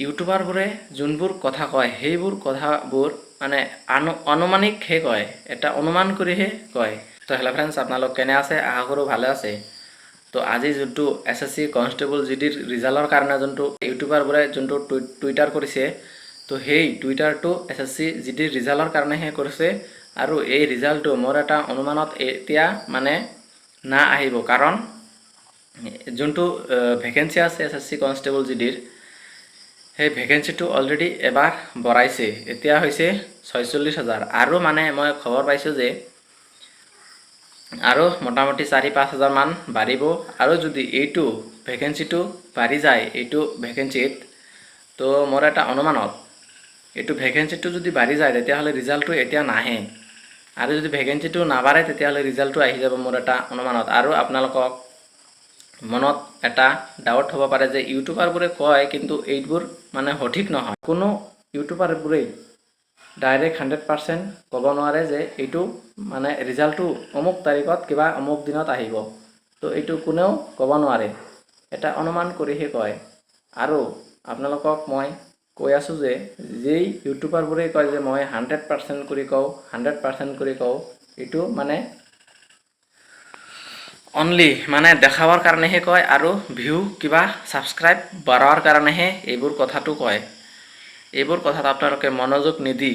ইউটিউবাৰবোৰে যোনবোৰ কথা কয় সেইবোৰ কথাবোৰ মানে অনুমানিকহে কয়, এটা অনুমান কৰিহে কয়। তো হেল্ল' ফ্ৰেণ্ডছ, আপোনালোক কেনে আছে? আশা কৰোঁ ভালে আছে। তো আজি যোনটো SSC কনষ্টেবল জিডিৰ ৰিজাল্টৰ কাৰণে যোনটো ইউটিউবাৰবোৰে যোনটো টুইটাৰ কৰিছে, তো সেই টুইটাৰটো SSC জিডিৰ ৰিজাল্টৰ কাৰণেহে কৰিছে। আৰু এই ৰিজাল্টটো মোৰ এটা অনুমানত এতিয়া মানে না আহিব, কাৰণ যোনটো ভেকেঞ্চি আছে SSC কনষ্টেবল জিডিৰ, সেই ভেকেঞ্চিটো অলৰেডি এবাৰ বঢ়াইছে, এতিয়া হৈছে 46,000। আৰু মানে মই খবৰ পাইছোঁ যে আৰু মোটামুটি 4-5 হাজাৰ মান বাঢ়িব। আৰু যদি এইটো ভেকেঞ্চিটো বাঢ়ি যায় এইটো ভেকেঞ্চিত, তো মোৰ এটা অনুমানত এইটো ভেকেঞ্চিটো যদি বাঢ়ি যায় তেতিয়াহ'লে ৰিজাল্টটো এতিয়া নাহে। আৰু যদি ভেকেঞ্চিটো নাবাঢ়ে তেতিয়াহ'লে ৰিজাল্টটো আহি যাব মোৰ এটা অনুমানত। আৰু আপোনালোকক মনত এটা ডাউট হ'ব পাৰে যে ইউটিউবাৰবোৰে কয় কিন্তু এইবোৰ মানে সঠিক নহয়। কোনো ইউটিউবাৰবোৰেই ডাইৰেক্ট 100% ক'ব নোৱাৰে যে এইটো মানে ৰিজাল্টটো অমুক তাৰিখত কিবা অমুক দিনত আহিব। তো এইটো কোনেও ক'ব নোৱাৰে, এটা অনুমান কৰিহে কয়। আৰু আপোনালোকক মই কৈ আছোঁ যে যেই ইউটিউবাৰবোৰে কয় যে মই 100% কৰি কওঁ, 100% কৰি কওঁ, এইটো মানে অনলি মানে দেখাবৰ কাৰণেহে কয় আৰু ভিউ কিবা ছাবস্ক্ৰাইব বঢ়াৱাৰ কাৰণেহে এইবোৰ কথাটো কয়। এইবোৰ কথাত আপোনালোকে মনোযোগ নিদি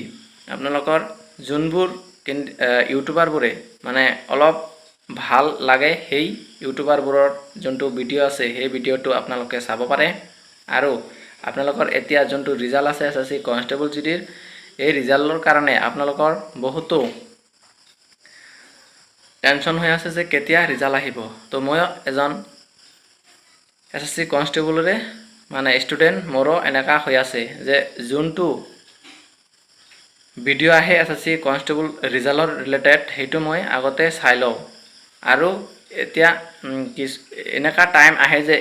আপোনালোকৰ যোনবোৰ ইউটিউবাৰবোৰে মানে অলপ ভাল লাগে সেই ইউটিউবাৰবোৰৰ যোনটো ভিডিঅ' আছে সেই ভিডিঅ'টো আপোনালোকে চাব পাৰে। আৰু আপোনালোকৰ এতিয়া যোনটো ৰিজাল্ট আছে SSC কনষ্টেবল জিডিৰ, এই ৰিজাল্টৰ কাৰণে আপোনালোকৰ বহুতো টেনশ্যন হৈ আছে যে কেতিয়া ৰিজাল্ট আহিব। তো ময়ো এজন SSC কনষ্টেবলৰে মানে ষ্টুডেণ্ট, মোৰো এনেকুৱা হৈ আছে যে যোনটো ভিডিঅ' আহে SSC কনষ্টেবল ৰিজাল্টৰ ৰিলেটেড সেইটো মই আগতে চাই লওঁ। আৰু এতিয়া এনেকুৱা টাইম আহে যে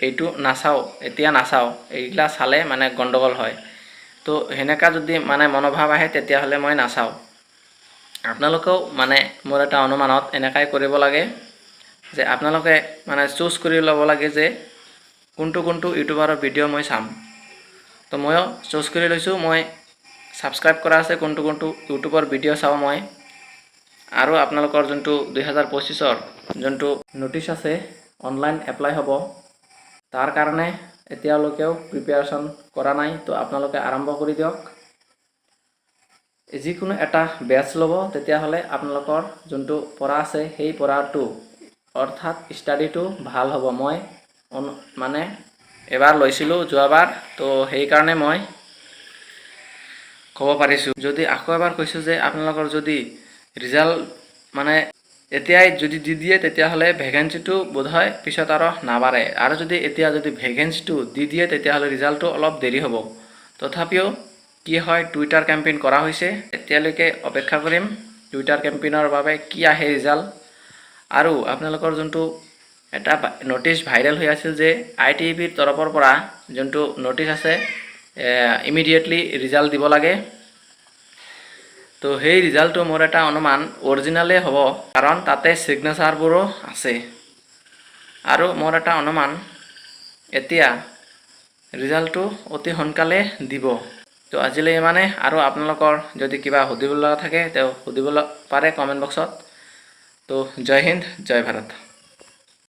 এইটো নাচাওঁ, এতিয়া নাচাওঁ, এইগিলা চালে মানে গণ্ডগোল হয়। তো সেনেকুৱা যদি মানে মনোভাৱ আহে তেতিয়াহ'লে মই নাচাওঁ। আপোনালোকেও মানে মোৰ এটা অনুমানত এনেকাই কৰিব লাগে যে আপোনালোকে মানে চুজ কৰি ল'ব লাগে যে কোনটো ইউটিউবাৰৰ ভিডিঅ' মই চাম। তো ময়ো চুজ কৰি লৈছোঁ, মই ছাবস্ক্ৰাইব কৰা আছে কোনটো ইউটিউবৰ ভিডিঅ' চাওঁ মই। আৰু আপোনালোকৰ যোনটো 2025ৰ যোনটো নটিচ আছে অনলাইন এপ্লাই হ'ব, তাৰ কাৰণে এতিয়ালৈকেও প্ৰিপেয়াৰেশ্যন কৰা নাই, তো আপোনালোকে আৰম্ভ কৰি দিয়ক। যিকোনো এটা বেচ ল'ব তেতিয়াহ'লে আপোনালোকৰ যোনটো পঢ়া আছে সেই পঢ়াটো অৰ্থাৎ ষ্টাডিটো ভাল হ'ব। মই মানে এবাৰ লৈছিলোঁ যোৱাবাৰ, তো সেইকাৰণে মই ক'ব পাৰিছোঁ। যদি আকৌ এবাৰ কৈছোঁ যে আপোনালোকৰ যদি ৰিজাল্ট মানে এতিয়াই যদি দি দিয়ে তেতিয়াহ'লে ভেকেঞ্চিটো বোধহয় পিছত আৰু নাবাঢ়ে। আৰু যদি এতিয়া যদি ভেকেঞ্চিটো দি দিয়ে তেতিয়াহ'লে ৰিজাল্টটো অলপ দেৰি হ'ব। তথাপিও কি হয়, টুইটাৰ কেম্পেইন কৰা হৈছে, এতিয়ালৈকে অপেক্ষা কৰিম টুইটাৰ কেম্পেইনৰ বাবে কি আহে ৰিজাল্ট। আৰু আপোনালোকৰ যোনটো এটা নটিচ ভাইৰেল হৈ আছিল যে ITBৰ তৰফৰ পৰা যোনটো নটিচ আছে ইমিডিয়েটলি ৰিজাল্ট দিব লাগে, তো সেই ৰিজাল্টটো মোৰ এটা অনুমান অৰিজিনালেই হ'ব, কাৰণ তাতে ছিগনেচাৰবোৰো আছে। আৰু মোৰ এটা অনুমান এতিয়া ৰিজাল্টটো অতি সোনকালে দিব। তো আজিলৈ ইমানে। আৰু আপোনালোকৰ যদি কিবা সুধিব লগা থাকে তেওঁ সুধিব পাৰে কমেণ্ট বক্সত। তো জয় হিন্দ, জয় ভাৰত।